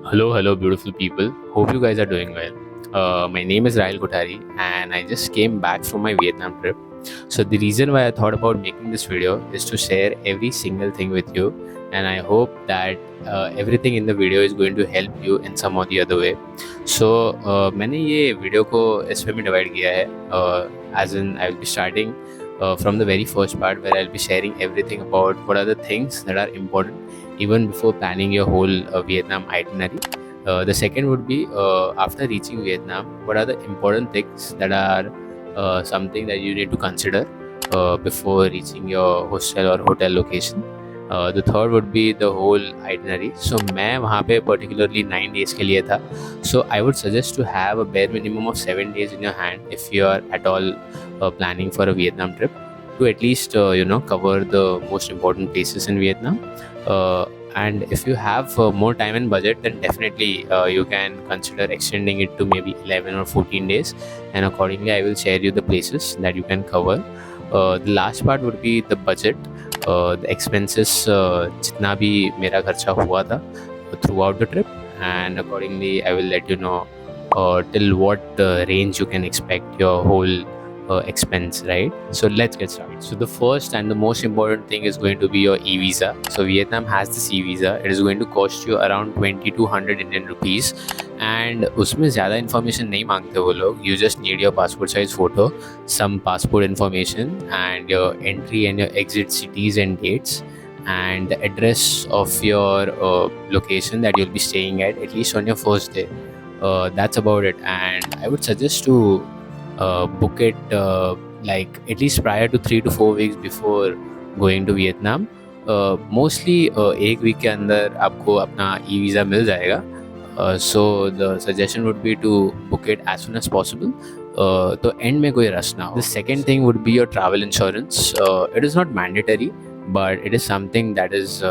Hello, beautiful people. Hope you guys are doing well. My name is Rahil Kothari, and I just came back from my Vietnam trip. So, the reason why I thought about making this video is to share every single thing with you, and I hope that everything in the video is going to help you in some or the other way. So, मैंने ये video को इसमें भी divide किया है, as in I will be starting from the very first part where I'll be sharing everything about what are the things that are important even before planning your whole Vietnam itinerary. The second would be after reaching Vietnam, what are the important things that are something that you need to consider before reaching your hostel or hotel location. The third would be the whole itinerary. So मैं वहाँ पे particularly 9 days के लिए था. So I would suggest to have a bare minimum of 7 days in your hand if you are at all planning for a Vietnam trip to at least cover the most important places in Vietnam. And if you have more time and budget, then definitely you can consider extending it to maybe 11 or 14 days, and accordingly I will share you the places that you can cover. The last part would be the budget, the expenses, जितना भी मेरा खर्चा हुआ था throughout the trip, and accordingly I will let you know till what range you can expect your whole expense, right? So let's get started. So the first and the most important thing is going to be your e-visa. So Vietnam has this e-visa. It is going to cost you around 2200 Indian rupees, and उसमें ज़्यादा information नहीं मांगते वो लोग. You just need your passport size photo, some passport information, and your entry and your exit cities and dates, and the address of your location that you'll be staying at least on your first day. That's about it, and I would suggest to book it like at least prior to 3 to 4 weeks before going to Vietnam. Mostly एक week के अंदर आपको अपना e visa मिल जाएगा. So the suggestion would be to book it as soon as possible. तो and में कोई rush ना हो. The second thing would be your travel insurance. It is not mandatory, but it is something that is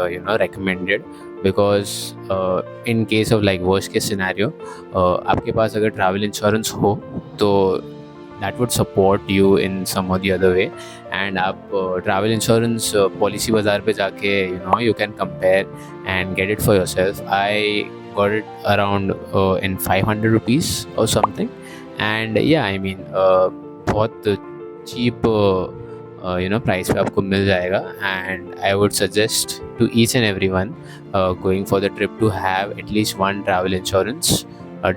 recommended, because in case of like worst case scenario, आपके पास अगर travel insurance हो तो that would support you in some or the other way. And आप travel insurance policy बाज़ार पे जाके you can compare and get it for yourself. I got it around in 500 rupees or something, and yeah, I mean बहुत cheap price पे आपको मिल जाएगा. And I would suggest to each and everyone going for the trip to have at least one travel insurance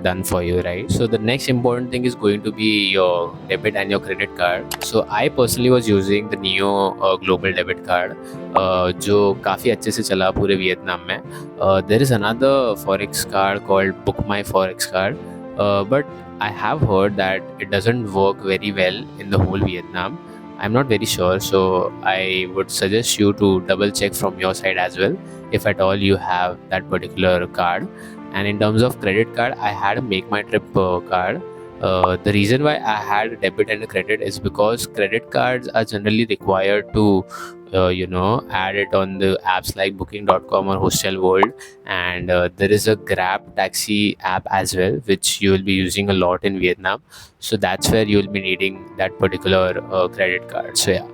done for you, right? So the next important thing is going to be your debit and your credit card. So I personally was using the Neo global debit card, जो काफ़ी अच्छे से चला पूरे Vietnam में. There is another forex card called Book My Forex card, but I have heard that it doesn't work very well in the whole Vietnam. I'm not very sure, so I would suggest you to double check from your side as well if at all you have that particular card. And in terms of credit card, I had a Make My Trip card. The reason why I had a debit and a credit is because credit cards are generally required to add it on the apps like booking.com or hostel world. And there is a Grab taxi app as well, which you will be using a lot in Vietnam. So that's where you will be needing that particular credit card. So yeah,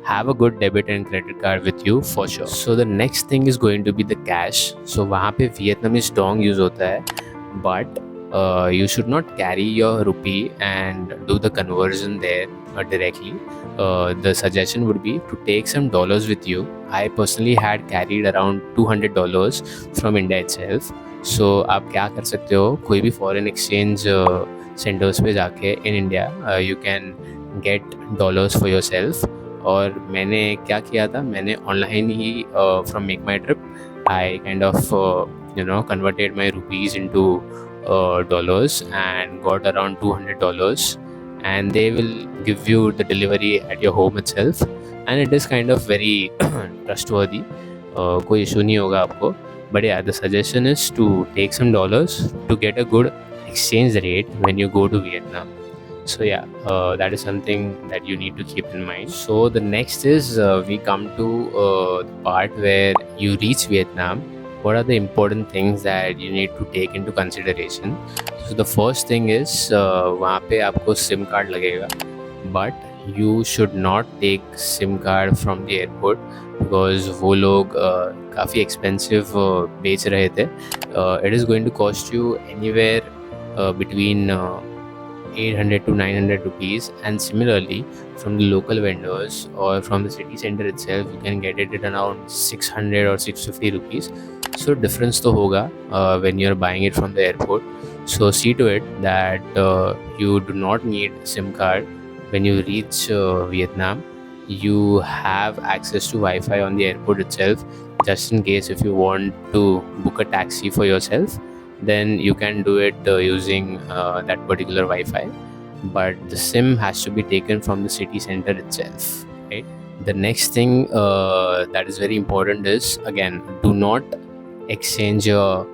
have a good debit and credit card with you for sure. So the next thing is going to be the cash. So वहाँ पे Vietnamese dong use होता है, but you should not carry your rupee and do the conversion there directly. The suggestion would be to take some dollars with you. I personally had carried around $200 from India itself. So आप क्या कर सकते हो, कोई भी foreign exchange centers पे जाके in India you can get dollars for yourself. और मैंने क्या किया था, मैंने online he from make my trip I kind of converted my rupees into dollars and got around $200, and they will give you the delivery at your home itself, and it is kind of very trustworthy. कोई issue नहीं होगा आपको. But yeah, the suggestion is to take some dollars to get a good exchange rate when you go to Vietnam. So yeah, that is something that you need to keep in mind. So the next is we come to the part where you reach Vietnam. What are the important things that you need to take into consideration? So the first thing is वहाँ पे आपको SIM card लगेगा, but you should not take SIM card from the airport because वो लोग काफ़ी expensive बेच रहे थे. It is going to cost you anywhere between 800 to 900 rupees, and similarly from the local vendors or from the city center itself you can get it at around 600 or 650 rupees. So difference to hoga when you're buying it from the airport. So see to it that you do not need SIM card when you reach Vietnam. You have access to Wi-Fi on the airport itself, just in case if you want to book a taxi for yourself, then you can do it using that particular Wi-Fi. But the SIM has to be taken from the city center itself, right? The next thing that is very important is, again, do not exchange your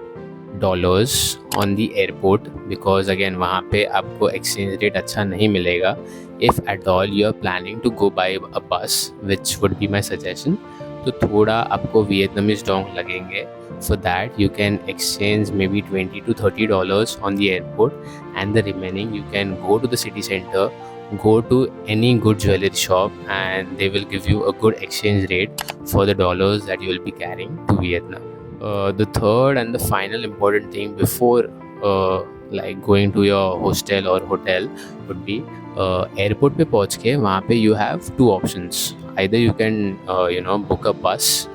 dollars on the airport, because again वहाँ पे आपको exchange rate अच्छा नहीं मिलेगा. If at all you are planning to go by a bus, which would be my suggestion, तो थोड़ा आपको Vietnamese dong लगेंगे. For that you can exchange maybe $20 to $30 on the airport, and the remaining you can go to the city center, go to any good jewelry shop, and they will give you a good exchange rate for the dollars that you will be carrying to Vietnam. The third and the final important thing before like going to your hostel or hotel would be airport पे पहुँच के वहाँ पे you have two options. Either you can book a bus,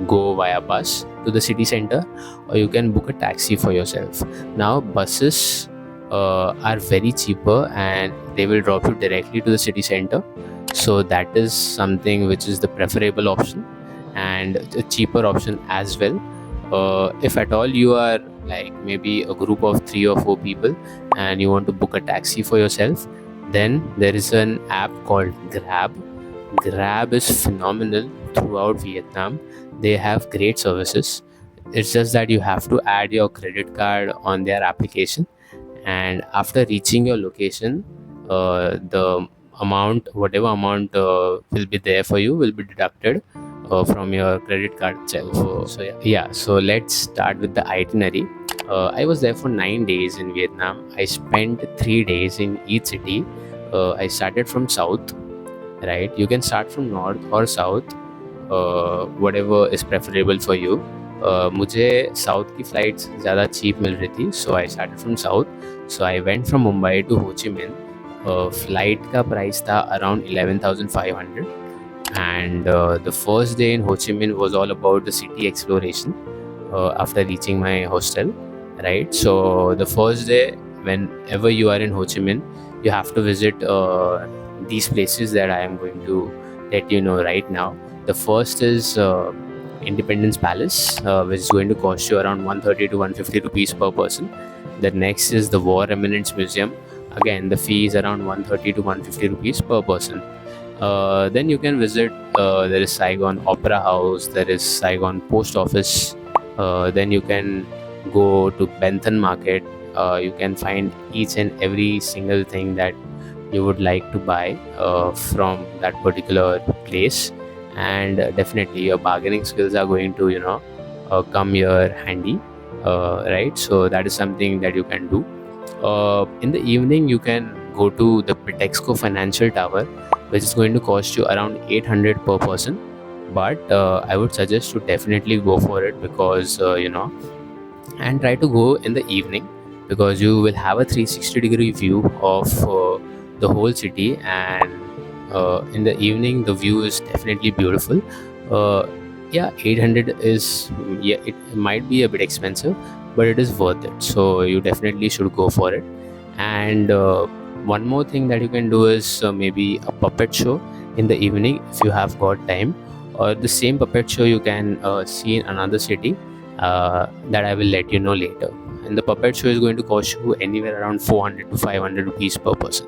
go via bus to the city center, or you can book a taxi for yourself. Now buses are very cheaper and they will drop you directly to the city center, so that is something which is the preferable option and a cheaper option as well. If at all you are like maybe a group of 3 or 4 people and you want to book a taxi for yourself, then there is an app called Grab. Grab is phenomenal throughout Vietnam. They have great services. It's just that you have to add your credit card on their application, and after reaching your location, the amount, whatever amount will be there for you, will be deducted from your credit card itself. So let's start with the itinerary. I was there for 9 days in Vietnam. I spent 3 days in each city. I started from south, right? You can start from north or south, whatever is preferable for you. मुझे south की flights ज़्यादा cheap मिल रही थी, so I started from south. So I went from Mumbai to Ho Chi Minh. Flight का price था around 11,500, and the first day in Ho Chi Minh was all about the city exploration after reaching my hostel, right? So the first day, whenever you are in Ho Chi Minh, you have to visit these places that I am going to let you know right now. The first is Independence Palace, which is going to cost you around 130 to 150 rupees per person. The next is the War Remnants Museum. Again, the fee is around 130 to 150 rupees per person. Then you can visit, there is Saigon Opera House, there is Saigon Post Office. Then you can go to Bentham Market. You can find each and every single thing that you would like to buy from that particular place, and definitely your bargaining skills are going to come here handy, right? So that is something that you can do. In the evening you can go to the Bitexco Financial Tower, which is going to cost you around 800 per person, but I would suggest to definitely go for it, because and try to go in the evening, because you will have a 360-degree view of the whole city, and in the evening the view is definitely beautiful. 800 is, it might be a bit expensive, but it is worth it, so you definitely should go for it. And one more thing that you can do is maybe a puppet show in the evening if you have got time, or the same puppet show you can see in another city that I will let you know later. And the puppet show is going to cost you anywhere around 400 to 500 rupees per person.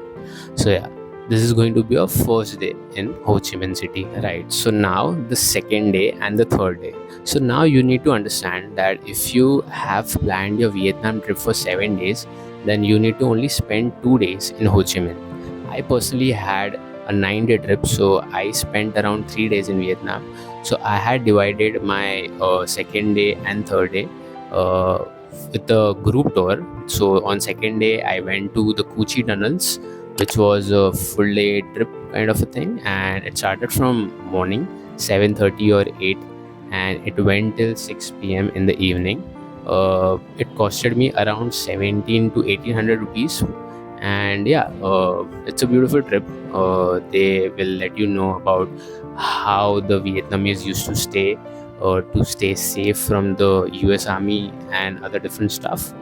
So yeah, this is going to be your first day in Ho Chi Minh City, right? So now the second day and the third day. So now you need to understand that if you have planned your Vietnam trip for 7 days, then you need to only spend 2 days in Ho Chi Minh. I personally had a 9-day trip, so I spent around 3 days in Vietnam. So I had divided my second day and third day with a group tour. So on second day I went to the Cu Chi tunnels, which was a full day trip kind of a thing, and it started from morning 7:30 or 8, and it went till 6 p.m. in the evening. It costed me around 17 to 1800 rupees. And yeah, it's a beautiful trip. They will let you know about how the Vietnamese used to stay safe from the US Army and other different stuff.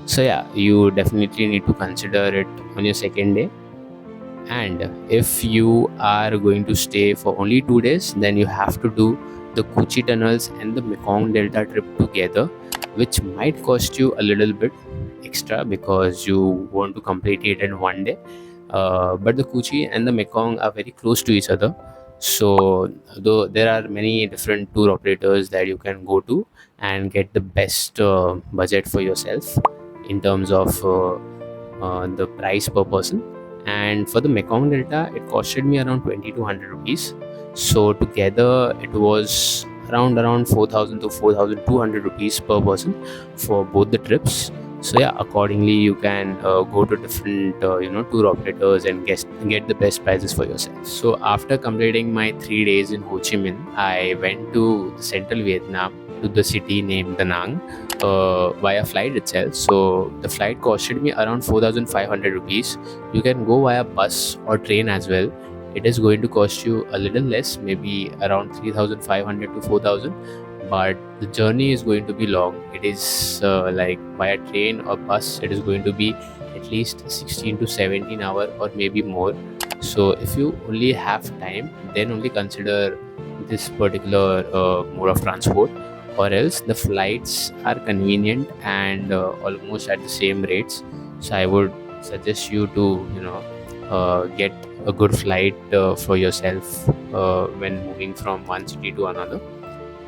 So yeah, you definitely need to consider it on your second day. And if you are going to stay for only 2 days, then you have to do the Kuchi tunnels and the Mekong Delta trip together, which might cost you a little bit extra because you want to complete it in one day. But the Kuchi and the Mekong are very close to each other. So, though there are many different tour operators that you can go to and get the best budget for yourself in terms of the price per person. And for the Mekong Delta, it costed me around 2200 rupees. So together it was around 4000 to 4200 rupees per person for both the trips. So yeah, accordingly you can go to different tour operators and get the best prices for yourself. So after completing my 3 days in Ho Chi Minh, I went to the central Vietnam, to the city named Da Nang, via flight itself. So the flight costed me around 4500 rupees. You can go via bus or train as well. It is going to cost you a little less, maybe around 3500 to 4000, but the journey is going to be long. It is like via train or bus, it is going to be at least 16 to 17 hour or maybe more. So if you only have time, then only consider this particular mode of transport, or else the flights are convenient and almost at the same rates. So I would suggest you to get a good flight for yourself when moving from one city to another,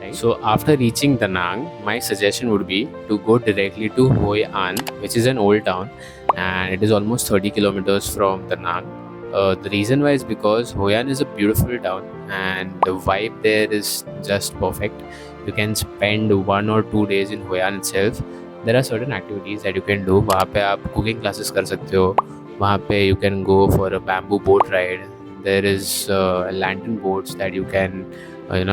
right? So after reaching Da Nang, my suggestion would be to go directly to Hoi An, which is an old town, and it is almost 30 kilometers from Da Nang. The reason why is because Hoi An is a beautiful town and the vibe there is just perfect. You can spend 1 or 2 days in Hoi An itself. There are certain activities that you can do. वहाँ पे आप cooking classes कर सकते हो. वहाँ पे you can go for a bamboo boat ride. There is lantern boats that you can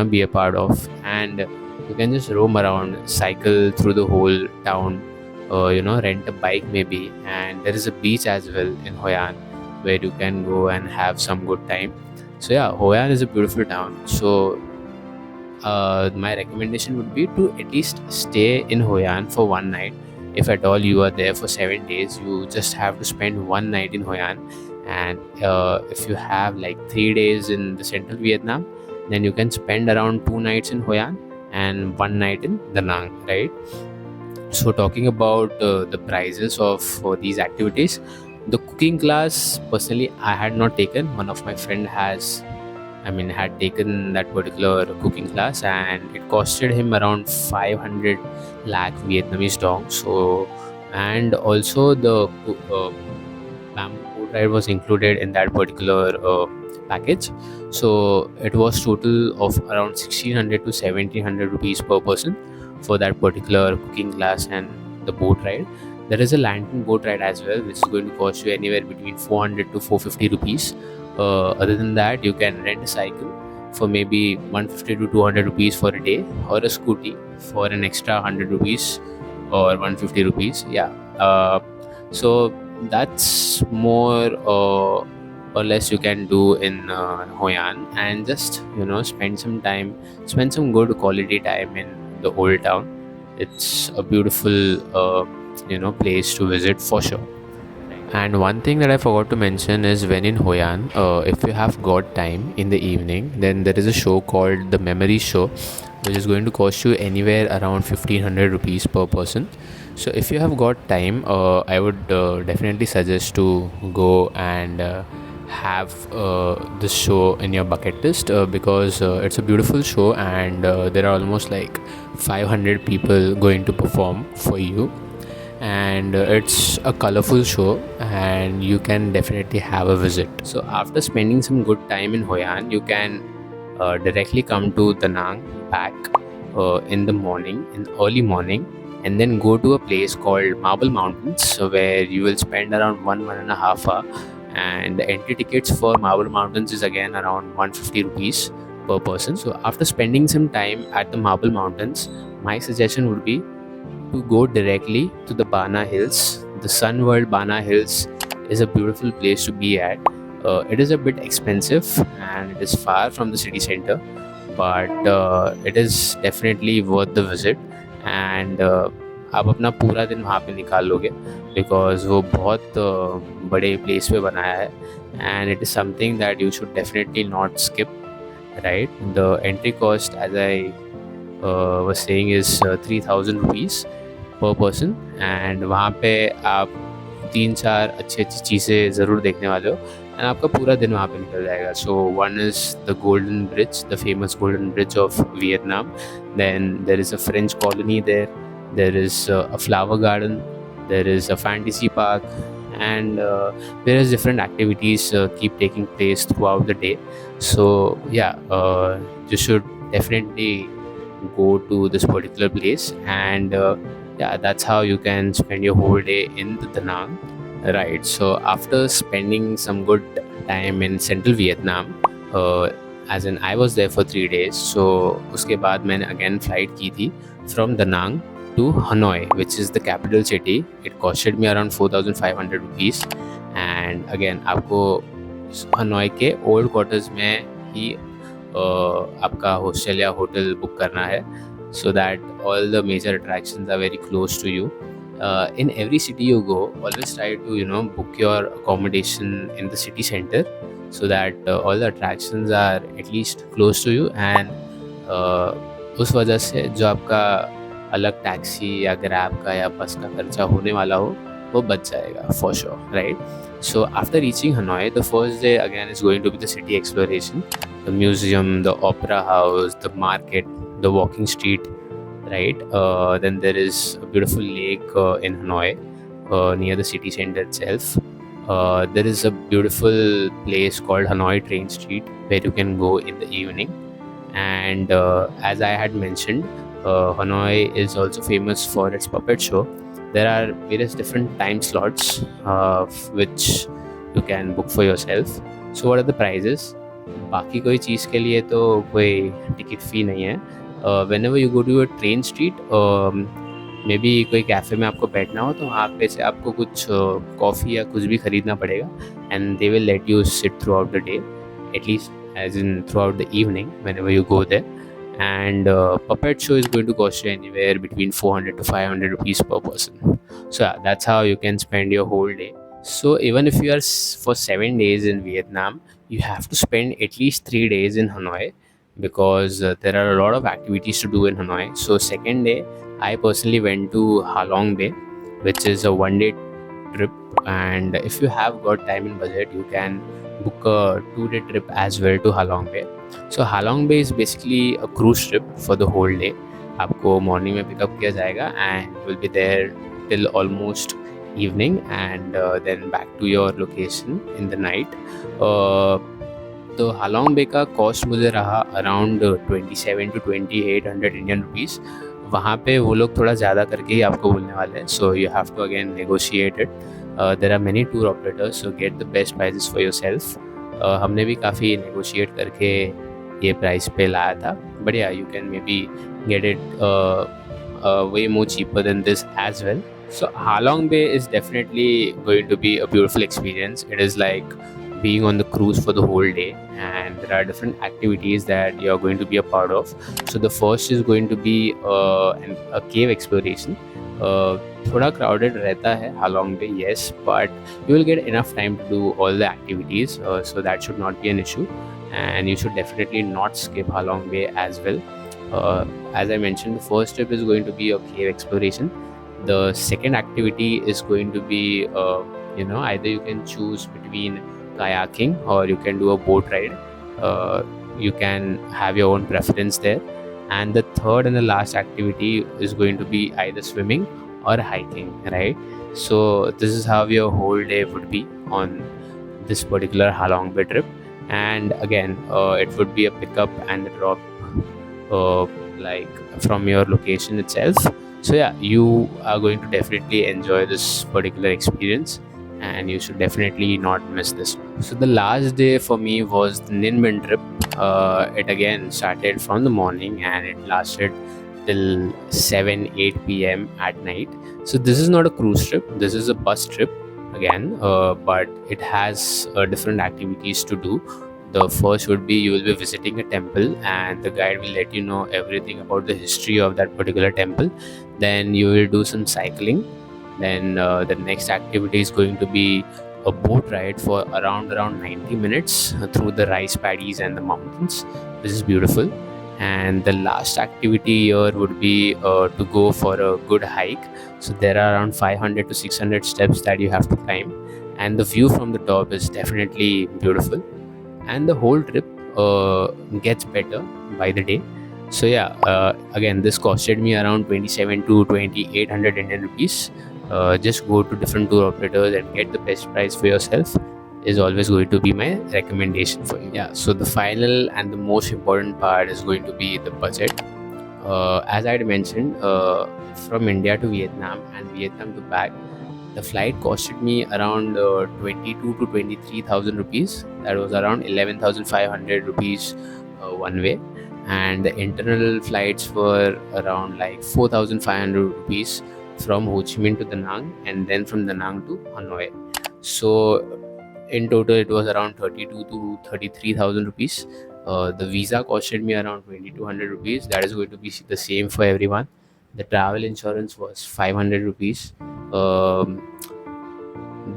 be a part of, and you can just roam around, cycle through the whole town, rent a bike maybe. And there is a beach as well in Hoi An where you can go and have some good time. So yeah, Hoi An is a beautiful town. So my recommendation would be to at least stay in Hoi An for one night. If at all you are there for 7 days, you just have to spend one night in Hoi An. And if you have like 3 days in the central Vietnam, then you can spend around 2 nights in Hoi An and one night in Da Nang, right? So talking about the prices of these activities, the cooking class, personally I had not taken. One of my friend had taken that particular cooking class, and it costed him around 500 lakh Vietnamese dong. So, and also the bamboo boat ride was included in that particular package. So it was total of around 1600 to 1700 rupees per person for that particular cooking class and the boat ride. There is a lantern boat ride as well, which is going to cost you anywhere between 400 to 450 rupees. Other than that, you can rent a cycle for maybe 150 to 200 rupees for a day, or a scooty for an extra 100 rupees or 150 rupees. Yeah. So that's more or less you can do in Hoi An, and just spend some good quality time in the old town. It's a beautiful place to visit for sure. And one thing that I forgot to mention is, when in Hoi An, if you have got time in the evening, then there is a show called the Memory Show, which is going to cost you anywhere around 1500 rupees per person. So if you have got time, I would definitely suggest to go and have this show in your bucket list, because it's a beautiful show, and there are almost like 500 people going to perform for you. And it's a colorful show, and you can definitely have a visit. So after spending some good time in Hoi An, you can directly come to Da Nang back in the morning, in early morning, and then go to a place called Marble Mountains, where you will spend around 1.5 hour. And the entry tickets for Marble Mountains is again around 150 rupees per person. So after spending some time at the Marble Mountains, my suggestion would be to go directly to the Bana Hills. The Sun World Bana Hills is a beautiful place to be at. It is a bit expensive and it is far from the city center, but it is definitely worth the visit. And आप अपना पूरा दिन वहाँ पे निकाल लोगे because वो बहुत बड़े प्लेस पे बनाया है and it is something that you should definitely not skip right. The entry cost, as I was saying, is 3,000 rupees per person, and वहाँ पे आप 3-4 अच्छी अच्छी चीज़ें ज़रूर देखने वाले हो एंड आपका पूरा दिन वहाँ पे निकल जाएगा. So one is the golden bridge, the famous golden bridge of Vietnam. Then there is a French colony there is a flower garden, there is a fantasy park, and various different activities keep taking place throughout the day. So yeah, you should definitely go to this particular place, and yeah, that's how you can spend your whole day in the Da Nang, right? So after spending some good time in central Vietnam, as in I was there for 3 days, so उसके बाद मैंने again flight की थी from Da Nang to Hanoi, which is the capital city. It costed me around 4,500 rupees. And again, आपको Hanoi के old quarters में ही आपका hostel या होटल बुक करना है, so that all the major attractions are very close to you. In every city you go, always try to book your accommodation in the city center, so that all the attractions are at least close to you, and उस वजह से जो आपका अलग taxi या grab का या बस का खर्चा होने वाला हो वो बच जाएगा for sure, right. So after reaching Hanoi, the first day again is going to be the city exploration, the museum, the opera house, the market, the walking street, right. Then there is a beautiful lake in Hanoi near the city center itself. There is a beautiful place called Hanoi Train Street where you can go in the evening. And as I had mentioned, Hanoi is also famous for its puppet show. There are various different time slots which you can book for yourself. So what are the prices? बाकी कोई चीज़ के लिए तो कोई ticket फ़ी नहीं है. Whenever you go to a train street, may be कोई cafe में आपको बैठना हो तो वहाँ पे से आपको कुछ कॉफ़ी या कुछ भी ख़रीदना पड़ेगा, and they will let you sit throughout the day, at least as in throughout the evening whenever you go there. And puppet show is going to cost you anywhere between 400 to 500 rupees per person. So yeah, that's how you can spend your whole day. So even if you are for 7 days in Vietnam, you have to spend at least 3 days in Hanoi, because there are a lot of activities to do in Hanoi. So second day, I personally went to Ha Long Bay, which is a 1-day trip, and if you have got time and budget, you can book a 2-day trip as well to Ha Long Bay. So Ha Long Bay is basically a cruise trip for the whole day. आपको morning में pickup किया जाएगा and will be there till almost evening, and then back to your location in the night. तो Ha Long Bay का cost मुझे रहा around 27 to 2800 Indian rupees. वहाँ पे वो लोग थोड़ा ज़्यादा करके ही आपको बोलने वाले हैं, so you have to again negotiate it. There are many tour operators, so get the best prices for yourself. हमने भी काफ़ी नेगोशिएट करके ये प्राइस पे लाया था, बट या you can may be get it way more cheaper than this as well. So Ha Long Bay is definitely going to be a beautiful experience. It is like being on the cruise for the whole day, and there are different activities that you are going to be a part of. So the first is going to be a cave exploration. थोड़ा crowded रहता है Ha Long Bay, yes, but you will get enough time to do all the activities, so that should not be an issue, and you should definitely not skip Ha Long Bay as well. As I mentioned, the first trip is going to be a cave exploration. The second activity is going to be either you can choose between kayaking or you can do a boat ride. You can have your own preference there. And the third and the last activity is going to be either swimming or hiking, right? So this is how your whole day would be on this particular Ha Long Bay trip. And again, it would be a pickup and a drop like from your location itself. So yeah, you are going to definitely enjoy this particular experience, and you should definitely not miss this one. So the last day for me was the Ninbin trip. It again started from the morning and it lasted till 7-8 p.m. at night. So this is not a cruise trip, this is a bus trip again, but it has different activities to do. The first would be you will be visiting a temple and the guide will let you know everything about the history of that particular temple. Then you will do some cycling. Then the next activity is going to be a boat ride for around 90 minutes through the rice paddies and the mountains. This is beautiful. And the last activity here would be to go for a good hike. So there are around 500 to 600 steps that you have to climb, and the view from the top is definitely beautiful, and the whole trip gets better by the day. So yeah, again, this costed me around 27 to 2800 Indian rupees. Just go to different tour operators and get the best price for yourself is always going to be my recommendation for you. Yeah, so the final and the most important part is going to be the budget. As I had mentioned, from India to Vietnam and Vietnam to back, the flight costed me around 22 to 23,000 rupees. That was around 11,500 rupees one way, and the internal flights were around like 4,500 rupees from Ho Chi Minh to Da Nang, and then from Da Nang to Hanoi. So in total, it was around 32 to 33,000 rupees. The visa costed me around 2,200 rupees. That is going to be the same for everyone. The travel insurance was 500 rupees. Um,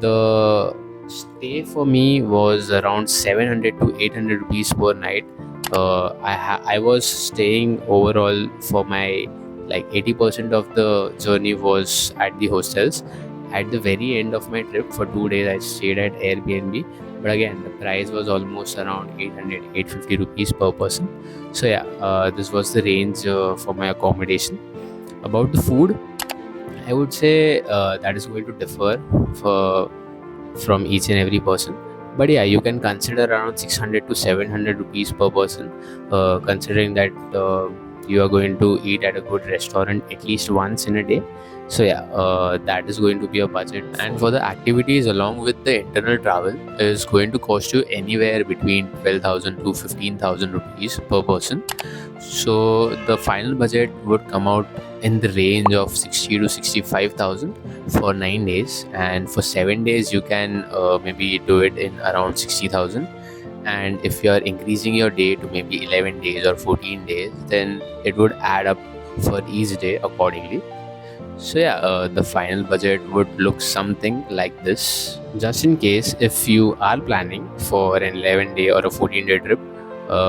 the stay for me was around 700 to 800 rupees per night. I was staying overall for my like 80% of the journey was at the hostels. At the very end of my trip for 2 days, I stayed at Airbnb. But again, the price was almost around 800 850 rupees per person. So yeah, this was the range for my accommodation. About the food, I would say that is going to differ for from each and every person. But yeah, you can consider around 600 to 700 rupees per person, considering that you are going to eat at a good restaurant at least once in a day. So yeah, that is going to be a budget. And for the activities along with the internal travel is going to cost you anywhere between 12,000 to 15,000 rupees per person. So the final budget would come out in the range of 60 to 65,000 for 9 days, and for 7 days you can maybe do it in around 60,000. And if you are increasing your day to maybe 11 days or 14 days, then it would add up for each day accordingly. So yeah, the final budget would look something like this. Just in case if you are planning for an 11-day or a 14-day trip,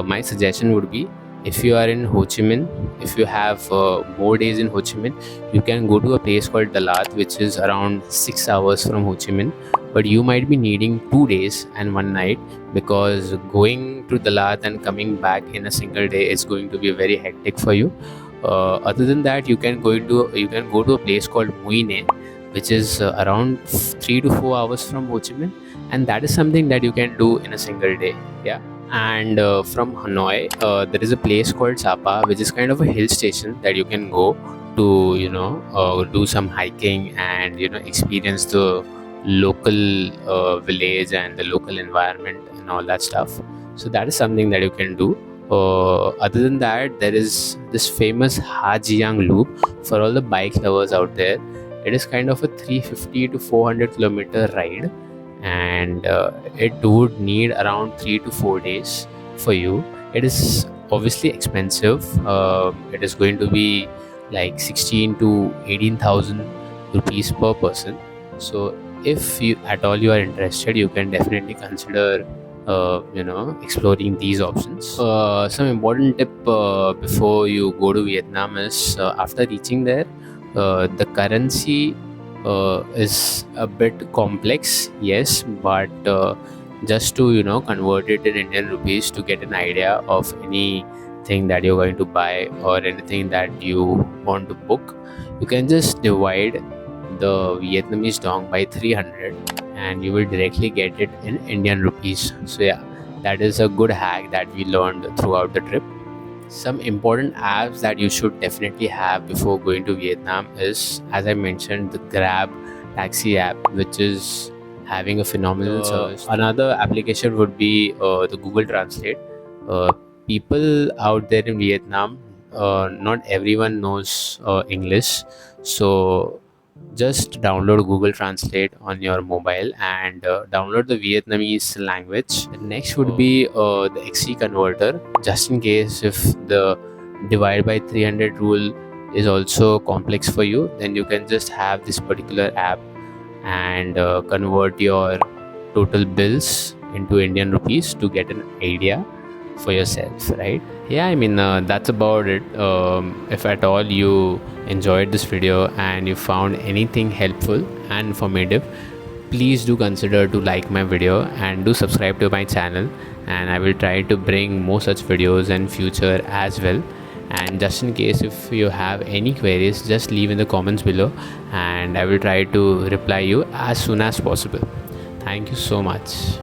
my suggestion would be, if you are in Ho Chi Minh, if you have more days in Ho Chi Minh, you can go to a place called Dalat, which is around 6 hours from Ho Chi Minh. But you might be needing 2 days and 1 night, because going to Dalat and coming back in a single day is going to be very hectic for you. Other than that, you can go to a place called Muine, which is around 3 to 4 hours from Ho Chi Minh, and that is something that you can do in a single day. Yeah. And from Hanoi, there is a place called Sapa, which is kind of a hill station that you can go to, do some hiking and experience the local village and the local environment and all that stuff. So that is something that you can do. Other than that, there is this famous Hajiang Loop for all the bike lovers out there. It is kind of a 350 to 400 kilometer ride, and it would need around 3 to 4 days for you. It is obviously expensive. It is going to be like 16 to 18,000 rupees per person. So if you at all you are interested, you can definitely consider exploring these options. Some important tip before you go to Vietnam is, after reaching there, the currency is a bit complex, yes, but just to convert it in Indian rupees to get an idea of anything that you're going to buy or anything that you want to book, you can just divide the Vietnamese dong by 300 and you will directly get it in Indian rupees. So yeah, that is a good hack that we learned throughout the trip. Some important apps that you should definitely have before going to Vietnam is, as I mentioned, the Grab taxi app, which is having a phenomenal service. Another application would be the Google Translate. uh, People out there in Vietnam, not everyone knows English, so just download Google Translate on your mobile and download the Vietnamese language. The next would be the XC converter, just in case if the divide by 300 rule is also complex for you, then you can just have this particular app and convert your total bills into Indian rupees to get an idea for yourself, right? Yeah, I mean, that's about it. If at all you enjoyed this video and you found anything helpful and informative, please do consider to like my video and do subscribe to my channel, and I will try to bring more such videos in future as well. And just in case if you have any queries, just leave in the comments below and I will try to reply you as soon as possible. Thank you so much.